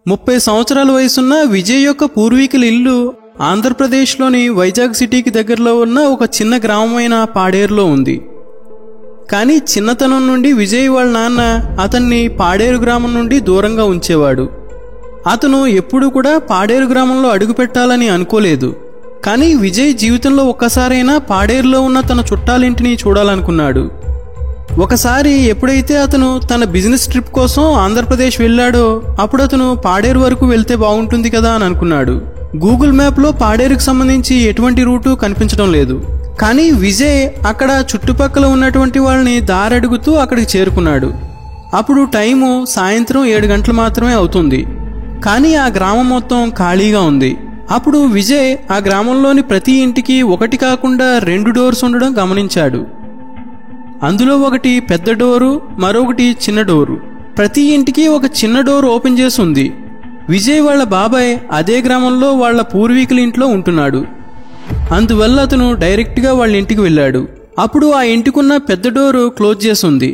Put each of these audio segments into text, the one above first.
30 సంవత్సరాల వయసున్న విజయ్ యొక్క పూర్వీకుల ఇల్లు ఆంధ్రప్రదేశ్లోని వైజాగ్ సిటీకి దగ్గరలో ఉన్న ఒక చిన్న గ్రామమైన పాడేరులో ఉంది. కానీ చిన్నతనం నుండి విజయ్ వాళ్ళ నాన్న అతన్ని పాడేరు గ్రామం నుండి దూరంగా ఉంచేవాడు. అతను ఎప్పుడూ కూడా పాడేరు గ్రామంలో అడుగు పెట్టాలని అనుకోలేదు. కానీ విజయ్ జీవితంలో ఒక్కసారైనా పాడేరులో ఉన్న తన చుట్టాలింటిని చూడాలనుకున్నాడు. ఒకసారి ఎప్పుడైతే అతను తన బిజినెస్ ట్రిప్ కోసం ఆంధ్రప్రదేశ్ వెళ్ళాడో అప్పుడు అతను పాడేరు వరకు వెళ్తే బాగుంటుంది కదా అని అనుకున్నాడు. గూగుల్ మ్యాప్లో పాడేరుకు సంబంధించి ఎటువంటి రూటు కనిపించడం లేదు. కానీ విజయ్ అక్కడ చుట్టుపక్కల ఉన్నటువంటి వాళ్ళని దారడుగుతూ అక్కడికి చేరుకున్నాడు. అప్పుడు టైము సాయంత్రం 7 గంటలు మాత్రమే అవుతుంది. కానీ ఆ గ్రామం మొత్తం ఖాళీగా ఉంది. అప్పుడు విజయ్ ఆ గ్రామంలోని ప్రతి ఇంటికి ఒకటి కాకుండా 2 డోర్స్ ఉండడం గమనించాడు. అందులో ఒకటి పెద్ద డోరు, మరొకటి చిన్న డోరు. ప్రతి ఇంటికి ఒక చిన్న డోర్ ఓపెన్ చేసి ఉంది. విజయ్ వాళ్ళ బాబాయ్ అదే గ్రామంలో వాళ్ళ పూర్వీకుల ఇంట్లో ఉంటున్నాడు. అందువల్ల అతను డైరెక్ట్గా వాళ్ళ ఇంటికి వెళ్ళాడు. అప్పుడు ఆ ఇంటికున్న పెద్ద డోరు క్లోజ్ చేసి ఉంది.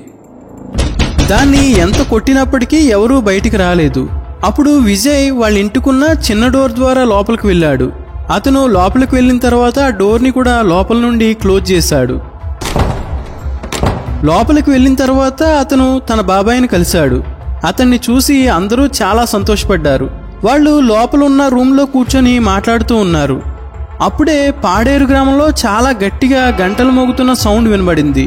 దాన్ని ఎంత కొట్టినప్పటికీ ఎవరూ బయటికి రాలేదు. అప్పుడు విజయ్ వాళ్ళ ఇంటికున్న చిన్న డోర్ ద్వారా లోపలికి వెళ్ళాడు. అతను లోపలికి వెళ్ళిన తర్వాత ఆ డోర్ని కూడా లోపల నుండి క్లోజ్ చేశాడు. లోపలికి వెళ్ళిన తర్వాత అతను తన బాబాయిని కలిశాడు. అతన్ని చూసి అందరూ చాలా సంతోషపడ్డారు. వాళ్ళు లోపల ఉన్న రూమ్లో కూర్చొని మాట్లాడుతూ ఉన్నారు. అప్పుడే పాడేరు గ్రామంలో చాలా గట్టిగా గంటలు మోగుతున్న సౌండ్ వినబడింది.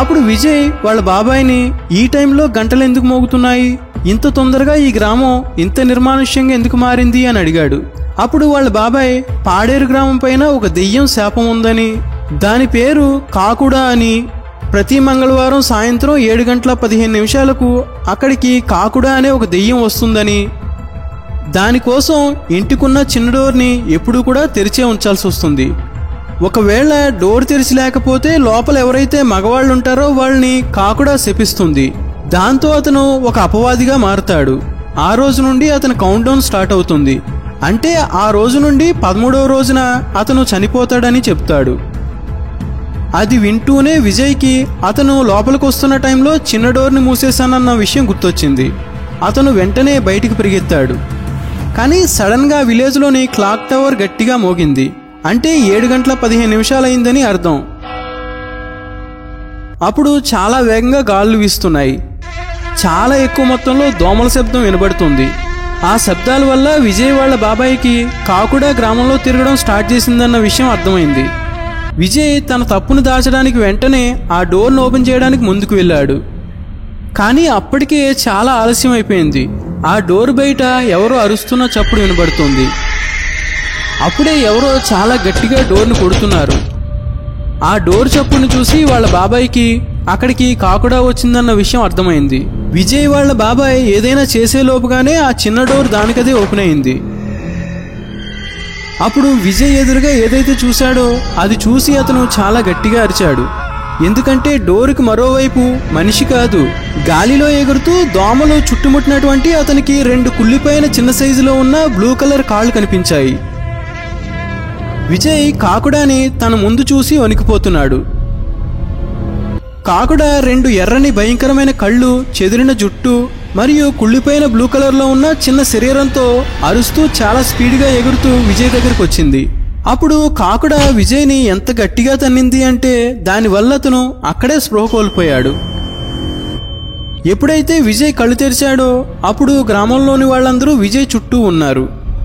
అప్పుడు విజయ్ వాళ్ళ బాబాయిని, ఈ టైంలో గంటలు ఎందుకు మోగుతున్నాయి, ఇంత తొందరగా ఈ గ్రామం ఇంత నిర్మానుష్యంగా ఎందుకు మారింది అని అడిగాడు. అప్పుడు వాళ్ళ బాబాయ్ పాడేరు గ్రామం పైన ఒక దెయ్యం శాపం ఉందని, దాని పేరు కాకుడా అని, ప్రతి మంగళవారం సాయంత్రం 7:15 అక్కడికి కాకుడా అనే ఒక దెయ్యం వస్తుందని, దానికోసం ఇంటికున్న చిన్న డోర్ని ఎప్పుడూ కూడా తెరిచే ఉంచాల్సి వస్తుంది. ఒకవేళ డోర్ తెరిచి లేకపోతే లోపల ఎవరైతే మగవాళ్ళు ఉంటారో వాళ్ళని కాకుడా శపిస్తుంది. దాంతో అతను ఒక అపవాదిగా మారుతాడు. ఆ రోజు నుండి అతని కౌంట్ డౌన్ స్టార్ట్ అవుతుంది. అంటే ఆ రోజు నుండి 13వ రోజున అతను చనిపోతాడని చెప్తాడు. అది వింటూనే విజయ్కి అతను లోపలికి వస్తున్న టైంలో చిన్న డోర్ని మూసేశానన్న విషయం గుర్తొచ్చింది. అతను వెంటనే బయటికి పరిగెత్తాడు. కానీ సడన్గా విలేజ్లోని క్లాక్ టవర్ గట్టిగా మోగింది. అంటే 7:15 అయిందని అర్థం. అప్పుడు చాలా వేగంగా గాలులు వీస్తున్నాయి. చాలా ఎక్కువ మొత్తంలో దోమల శబ్దం వినబడుతుంది. ఆ శబ్దాల వల్ల విజయ్ వాళ్ళ బాబాయికి కాకుడా గ్రామంలో తిరగడం స్టార్ట్ చేసిందన్న విషయం అర్థమైంది. విజయ్ తన తప్పును దాచడానికి వెంటనే ఆ డోర్ను ఓపెన్ చేయడానికి ముందుకు వెళ్ళాడు. కానీ అప్పటికే చాలా ఆలస్యం అయిపోయింది. ఆ డోర్ బయట ఎవరో అరుస్తున్న చప్పుడు వినబడుతుంది. అప్పుడే ఎవరో చాలా గట్టిగా డోర్ను కొడుతున్నారు. ఆ డోర్ చప్పుడును చూసి వాళ్ళ బాబాయికి అక్కడికి కాకుడా వచ్చిందన్న విషయం అర్థమైంది. విజయ్ వాళ్ళ బాబాయ్ ఏదైనా చేసేలోపుగానే ఆ చిన్న డోర్ దానికదే ఓపెన్ అయింది. అప్పుడు విజయ్ ఎదురుగా ఏదైతే చూశాడో అది చూసి అతను చాలా గట్టిగా అరిచాడు. ఎందుకంటే డోరుకి మరోవైపు మనిషి కాదు, గాలిలో ఎగురుతూ దోమలు చుట్టుముట్టినటువంటి అతనికి 2 కుళ్ళిపోయిన చిన్న సైజులో ఉన్న బ్లూ కలర్ కాళ్ళు కనిపించాయి. విజయ్ కాకుడాని తన ముందు చూసి వణికిపోతున్నాడు. కాకుడా 2 ఎర్రని భయంకరమైన కళ్ళు, చెదిరిన జుట్టు మరియు కుళ్ళిపోయిన బ్లూ కలర్లో ఉన్న చిన్న శరీరంతో అరుస్తూ చాలా స్పీడ్గా ఎగురుతూ విజయ్ దగ్గరకు వచ్చింది. అప్పుడు కాకుడా విజయ్ని ఎంత గట్టిగా తన్నింది అంటే దానివల్ల అతను అక్కడే స్పృహ కోల్పోయాడు. ఎప్పుడైతే విజయ్ కళ్ళు తెరిచాడో అప్పుడు గ్రామంలోని వాళ్ళందరూ విజయ్ చుట్టూ ఉన్నారు.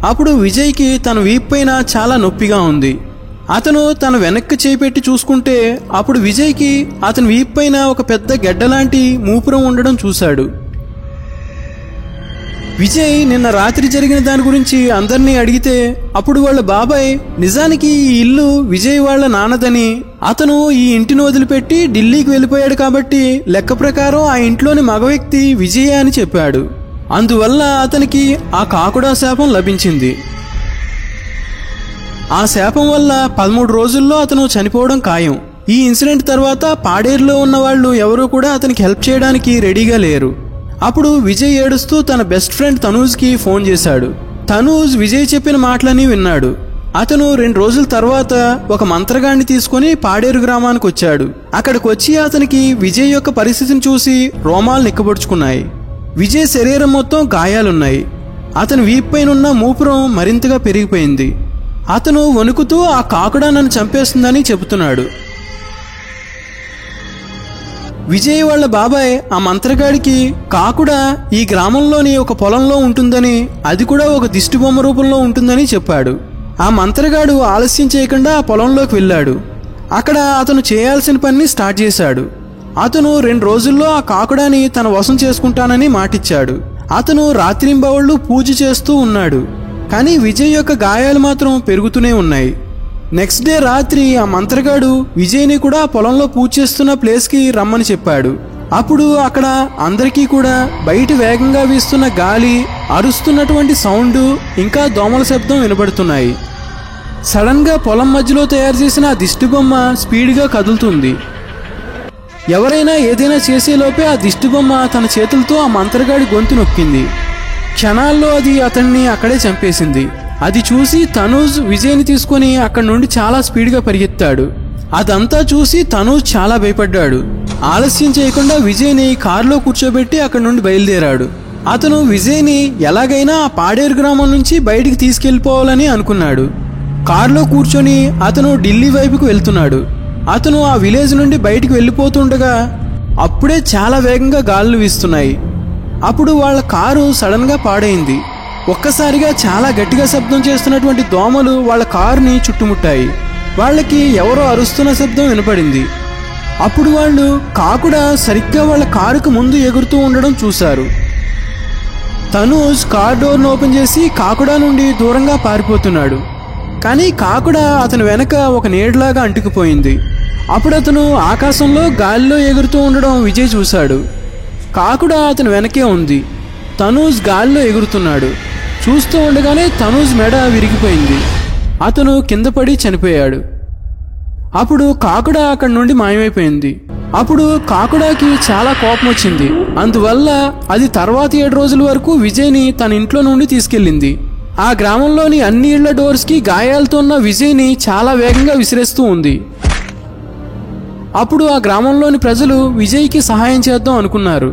అప్పుడు విజయ్కి తన వీపు పైన చాలా నొప్పిగా ఉంది. అతను తన వెనక్కి చేపెట్టి చూసుకుంటే అప్పుడు విజయ్కి అతని వీపు పైన ఒక పెద్ద గెడ్డలాంటి మూపురం ఉండడం చూశాడు. విజయ్ నిన్న రాత్రి జరిగిన దాని గురించి అందరినీ అడిగితే అప్పుడు వాళ్ళ బాబాయ్ నిజానికి ఈ ఇల్లు విజయ్ వాళ్ళ నాన్నదని, అతను ఈ ఇంటిని వదిలిపెట్టి ఢిల్లీకి వెళ్ళిపోయాడు కాబట్టి లెక్క ప్రకారం ఆ ఇంట్లోని మగ వ్యక్తి విజయ్ అని చెప్పాడు. అందువల్ల అతనికి ఆ కాకుడా శాపం లభించింది. ఆ శాపం వల్ల 13 రోజుల్లో అతను చనిపోవడం ఖాయం. ఈ ఇన్సిడెంట్ తర్వాత పాడేరులో ఉన్న వాళ్ళు ఎవరూ కూడా అతనికి హెల్ప్ చేయడానికి రెడీగా లేరు. అప్పుడు విజయ్ ఏడుస్తూ తన బెస్ట్ ఫ్రెండ్ తనూజ్కి ఫోన్ చేశాడు. తనూజ్ విజయ్ చెప్పిన మాటలని విన్నాడు. అతను 2 రోజుల తర్వాత ఒక మంత్రగాడిని తీసుకుని పాడేరు గ్రామానికి వచ్చాడు. అక్కడికి వచ్చి అతనికి విజయ్ యొక్క పరిస్థితిని చూసి రోమాలు నిక్కబొడుచుకున్నాయి. విజయ్ శరీరం మొత్తం గాయాలున్నాయి. అతని వీపుపైనున్న మూపురం మరింతగా పెరిగిపోయింది. అతను వణుకుతూ ఆ కాకుడా నన్ను చంపేస్తుందని చెబుతున్నాడు. విజయ్ వాళ్ళ బాబాయ్ ఆ మంత్రగాడికి కాకుడా ఈ గ్రామంలోని ఒక పొలంలో ఉంటుందని, అది కూడా ఒక దిష్టిబొమ్మ రూపంలో ఉంటుందని చెప్పాడు. ఆ మంత్రగాడు ఆలస్యం చేయకుండా ఆ పొలంలోకి వెళ్ళాడు. అక్కడ అతను చేయాల్సిన పని స్టార్ట్ చేశాడు. అతను 2 రోజుల్లో ఆ కాకుడాని తన వశం చేసుకుంటానని మాటిచ్చాడు. అతను రాత్రింబవళ్ళు పూజ చేస్తూ ఉన్నాడు. కానీ విజయ్ యొక్క గాయాలు మాత్రం పెరుగుతూనే ఉన్నాయి. నెక్స్ట్ డే రాత్రి ఆ మంత్రగాడు విజయ్ని కూడా పొలంలో పూజ చేస్తున్న ప్లేస్కి రమ్మని చెప్పాడు. అప్పుడు అక్కడ అందరికీ కూడా బయట వేగంగా వీస్తున్న గాలి, అరుస్తున్నటువంటి సౌండ్, ఇంకా దోమల శబ్దం వినబడుతున్నాయి. సడన్గా పొలం మధ్యలో తయారు చేసిన ఆ దిష్టిబొమ్మ స్పీడ్గా కదులుతుంది. ఎవరైనా ఏదైనా చేసేలోపే ఆ దిష్టిబొమ్మ తన చేతులతో ఆ మంత్రగాడి గొంతు నొక్కింది. క్షణాల్లో అది అతన్ని అక్కడే చంపేసింది. అది చూసి తనూజ్ విజయ్ని తీసుకుని అక్కడి నుండి చాలా స్పీడ్గా పరిగెత్తాడు. అదంతా చూసి తనూజ్ చాలా భయపడ్డాడు. ఆలస్యం చేయకుండా విజయ్ని కారులో కూర్చోబెట్టి అక్కడి నుండి బయలుదేరాడు. అతను విజయ్ని ఎలాగైనా ఆ పాడేరు గ్రామం నుంచి బయటికి తీసుకెళ్లిపోవాలని అనుకున్నాడు. కారులో కూర్చొని అతను ఢిల్లీ వైపుకు వెళ్తున్నాడు. అతను ఆ విలేజ్ నుండి బయటికి వెళ్ళిపోతుండగా అప్పుడే చాలా వేగంగా గాలులు వీస్తున్నాయి. అప్పుడు వాళ్ళ కారు సడన్గా పాడైంది. ఒక్కసారిగా చాలా గట్టిగా శబ్దం చేస్తున్నటువంటి దోమలు వాళ్ళ కారుని చుట్టుముట్టాయి. వాళ్ళకి ఎవరో అరుస్తున్న శబ్దం వినపడింది. అప్పుడు వాళ్ళు కాకుడా సరిగ్గా వాళ్ళ కారుకు ముందు ఎగురుతూ ఉండడం చూశారు. తనూజ్ కార్ డోర్ను ఓపెన్ చేసి కాకుడా నుండి దూరంగా పారిపోతున్నాడు. కానీ కాకుడా అతని వెనక ఒక నీడలాగా అంటుకుపోయింది. అప్పుడు అతను ఆకాశంలో గాలిలో ఎగురుతూ ఉండడం విజయ్ చూశాడు. కాకుడా అతని వెనకే ఉంది. తనూజ్ గాలిలో ఎగురుతున్నాడు. చూస్తూ ఉండగానే తనూజ్ మెడ విరిగిపోయింది. అతను కింద పడి చనిపోయాడు. అప్పుడు కాకుడా అక్కడి నుండి మాయమైపోయింది. అప్పుడు కాకుడాకి చాలా కోపం వచ్చింది. అందువల్ల అది తర్వాత 7 రోజుల వరకు విజయ్ని తన ఇంట్లో నుండి తీసుకెళ్ళింది. ఆ గ్రామంలోని అన్ని ఇళ్ల డోర్స్కి గాయాలతో ఉన్న విజయ్ని చాలా వేగంగా విసిరేస్తూ ఉంది. అప్పుడు ఆ గ్రామంలోని ప్రజలు విజయ్కి సహాయం చేద్దాం అనుకున్నారు.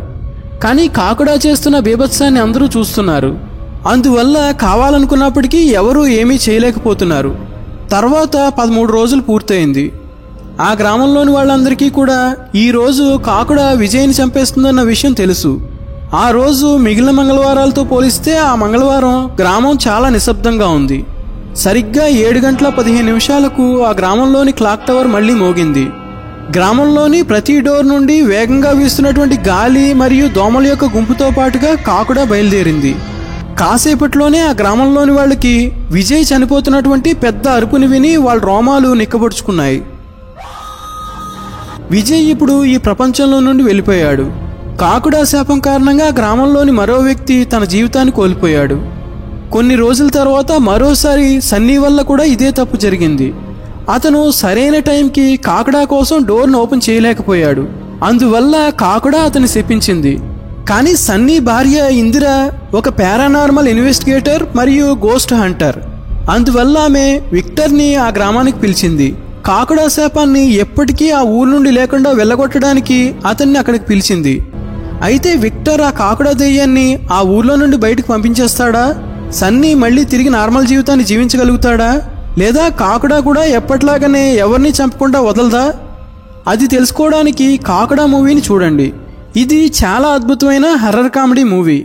కానీ కాకుడా చేస్తున్న బీభత్సాన్ని అందరూ చూస్తున్నారు. అందువల్ల కావాలనుకున్నప్పటికీ ఎవరూ ఏమీ చేయలేకపోతున్నారు. తర్వాత 13 రోజులు పూర్తయింది. ఆ గ్రామంలోని వాళ్ళందరికీ కూడా ఈరోజు కాకుడా విజయ్ని చంపేస్తుందన్న విషయం తెలుసు. ఆ రోజు మిగిలిన మంగళవారాలతో పోలిస్తే ఆ మంగళవారం గ్రామం చాలా నిశ్శబ్దంగా ఉంది. సరిగ్గా 7:15 ఆ గ్రామంలోని క్లాక్ టవర్ మళ్లీ మోగింది. గ్రామంలోని ప్రతి డోర్ నుండి వేగంగా వీస్తున్నటువంటి గాలి మరియు దోమల యొక్క గుంపుతో పాటుగా కాకుడా బయలుదేరింది. కాసేపట్లోనే ఆ గ్రామంలోని వాళ్ళకి విజయ్ చనిపోతున్నటువంటి పెద్ద అరుపుని విని వాళ్ళ రోమాలు నిక్కబొడుచుకున్నాయి. విజయ్ ఇప్పుడు ఈ ప్రపంచంలో నుండి వెళ్ళిపోయాడు. కాకుడా శాపం కారణంగా గ్రామంలోని మరో వ్యక్తి తన జీవితాన్ని కోల్పోయాడు. కొన్ని రోజుల తర్వాత మరోసారి సన్నీ వల్ల కూడా ఇదే తప్పు జరిగింది. అతను సరైన టైంకి కాకుడా కోసం డోర్ను ఓపెన్ చేయలేకపోయాడు. అందువల్ల కాకుడా అతన్ని శపించింది. కానీ సన్నీ భార్య ఇందిర ఒక పారానార్మల్ ఇన్వెస్టిగేటర్ మరియు గోస్ట్ హంటర్. అందువల్ల ఆమె విక్టర్ని ఆ గ్రామానికి పిలిచింది. కాకుడా శాపాన్ని ఎప్పటికీ ఆ ఊరు నుండి లేకుండా వెళ్ళగొట్టడానికి అతన్ని అక్కడికి పిలిచింది. అయితే విక్టర్ ఆ కాకుడా దెయ్యాన్ని ఆ ఊర్లో నుండి బయటకు పంపించేస్తాడా? సన్నీ మళ్ళీ తిరిగి నార్మల్ జీవితాన్ని జీవించగలుగుతాడా? లేదా కాకుడా కూడా ఎప్పట్లాగానే ఎవరిని చంపకుండా వదలదా? అది తెలుసుకోవడానికి కాకుడా మూవీని చూడండి. ఇది చాలా అద్భుతమైన హర్రర్ కామెడీ మూవీ.